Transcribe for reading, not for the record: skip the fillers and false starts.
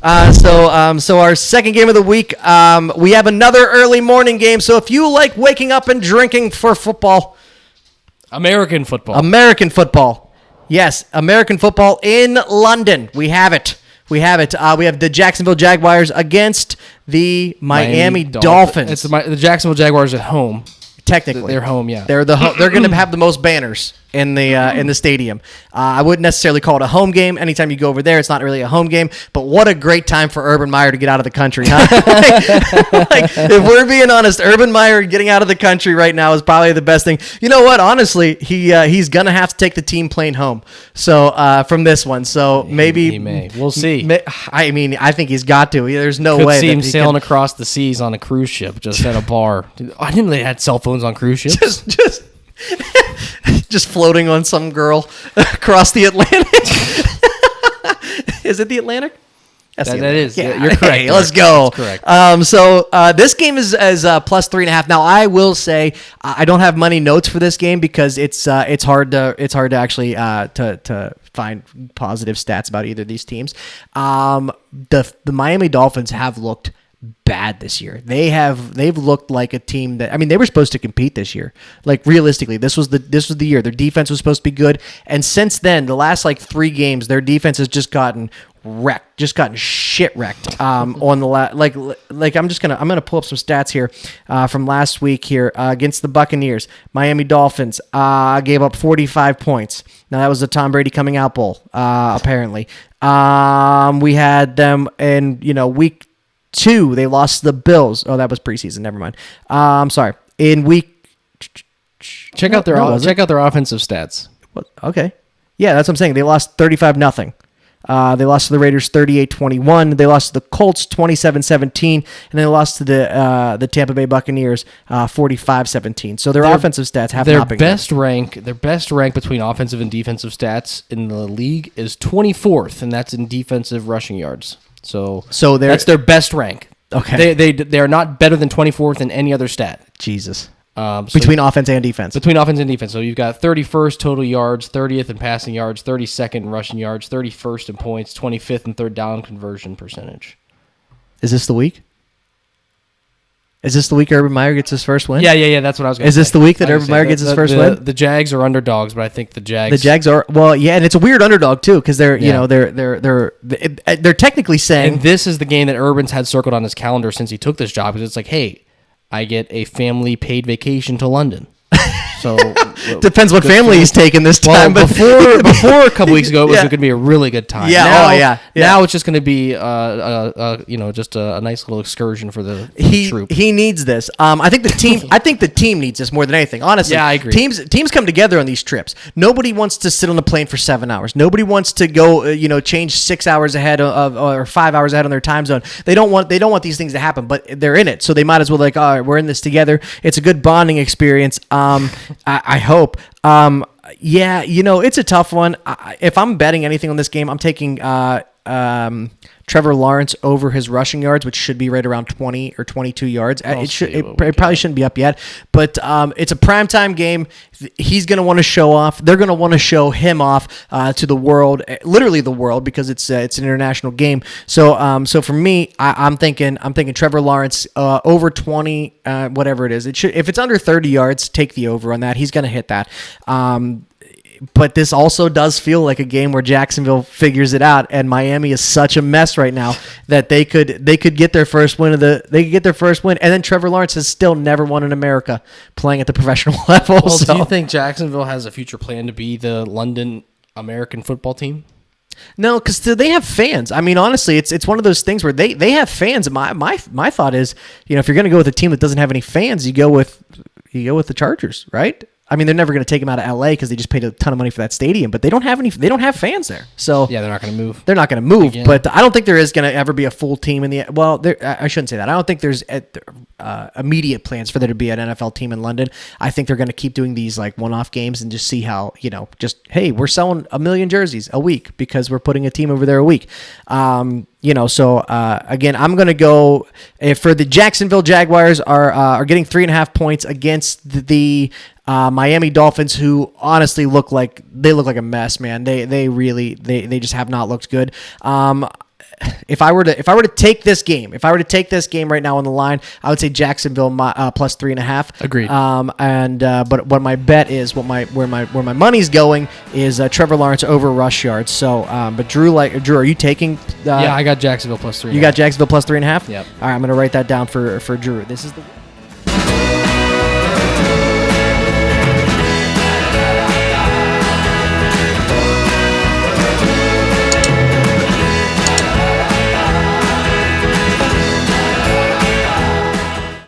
So our second game of the week, we have another early morning game. So if you like waking up and drinking for football, American football. Yes, American football in London. We have it. We have the Jacksonville Jaguars against the Miami Dolphins. It's the Jacksonville Jaguars at home. Technically, they're home. Yeah, they're going to have the most banners in the stadium. I wouldn't necessarily call it a home game. Anytime you go over there, it's not really a home game. But what a great time for Urban Meyer to get out of the country, huh? If we're being honest, Urban Meyer getting out of the country right now is probably the best thing. You know what? Honestly, he's gonna have to take the team plane home. So from this one, so maybe he may. We'll see. I mean, I think he's got to. There's no Could way see him sailing across the seas on a cruise ship, just at a bar. Dude, I didn't know they had cell phones on cruise ships. Just floating on some girl across the Atlantic. Is it the Atlantic? That is. Yeah, you're correct. Hey, let's go. That's correct. So this game is plus 3.5. Now I will say I don't have money notes for this game because it's hard to actually to find positive stats about either of these teams. The Miami Dolphins have looked bad this year. They've looked like a team that, I mean, they were supposed to compete this year. Like realistically, this was the year. Their defense was supposed to be good, and since then, the last 3 games, their defense has just gotten wrecked, shit wrecked. On the I'm gonna pull up some stats here from last week here against the Buccaneers. Miami Dolphins gave up 45 points. Now that was the Tom Brady coming out bowl, apparently. We had them in week 2, they lost to the Bills. Oh, that was preseason. Never mind. I'm sorry. In week, check out their offensive stats. Okay, yeah, that's what I'm saying. They lost 35-0. They lost to the Raiders 38-21. They lost to the Colts 27-17, and they lost to the Tampa Bay Buccaneers 45-17. So their offensive stats have not been good. Their best rank between offensive and defensive stats in the league is 24th, and that's in defensive rushing yards. So that's their best rank. Okay. They are not better than 24th in any other stat. Jesus. Between offense and defense. Between offense and defense. So you've got 31st total yards, 30th in passing yards, 32nd in rushing yards, 31st in points, 25th in third down conversion percentage. Is this the week? Is this the week Urban Meyer gets his first win? Yeah. That's what I was going to say. Is this the week that Urban Meyer gets his first win? The Jags are underdogs, but I think the Jags are and it's a weird underdog too because they're they're technically saying, and this is the game that Urban's had circled on his calendar since he took this job because it's like, hey, I get a family paid vacation to London. So depends what family he's taking this time. Well, before a couple weeks ago, it was going to be a really good time. Yeah. Now it's just going to be just a nice little excursion for the troop. He needs this. I think the team needs this more than anything. Honestly, yeah, I agree. Teams come together on these trips. Nobody wants to sit on the plane for 7 hours. Nobody wants to go change 6 hours ahead or 5 hours ahead on their time zone. They don't want these things to happen, but they're in it, so they might as well all right, we're in this together. It's a good bonding experience. I hope. It's a tough one. If I'm betting anything on this game, I'm taking Trevor Lawrence over his rushing yards, which should be right around 20 or 22 yards. It probably shouldn't be up yet, but it's a primetime game. He's going to want to show off. They're going to want to show him off to the world, literally the world, because it's an international game. So for me, I'm thinking Trevor Lawrence over 20, whatever it is. If it's under 30 yards, take the over on that. He's going to hit that. But this also does feel like a game where Jacksonville figures it out, and Miami is such a mess right now that they could get their first win and then Trevor Lawrence has still never won in America playing at the professional level. Well, do you think Jacksonville has a future plan to be the London American football team? No, because they have fans. I mean, honestly, it's one of those things where they have fans. My thought is, if you're going to go with a team that doesn't have any fans, you go with the Chargers, right? I mean, they're never going to take him out of LA because they just paid a ton of money for that stadium, but they don't have fans there. So yeah, they're not going to move. They're not going to move, but I don't think there is going to ever be a full team in the. Well, I shouldn't say that. I don't think there's immediate plans for there to be an NFL team in London. I think they're going to keep doing these one-off games and just see how hey, we're selling 1 million jerseys a week because we're putting a team over there a week. So again, I'm going to go for the Jacksonville Jaguars are getting 3.5 points against the Miami Dolphins, who honestly look like a mess, man. They really just have not looked good. if I were to take this game right now on the line, I would say Jacksonville plus 3.5. Agreed. But what my bet is, where my money's going is Trevor Lawrence over rush yards. So, but Drew, are you taking? Yeah, I got Jacksonville plus 3.5. You got Jacksonville plus 3.5. Yep. All right, I'm gonna write that down for Drew. This is the.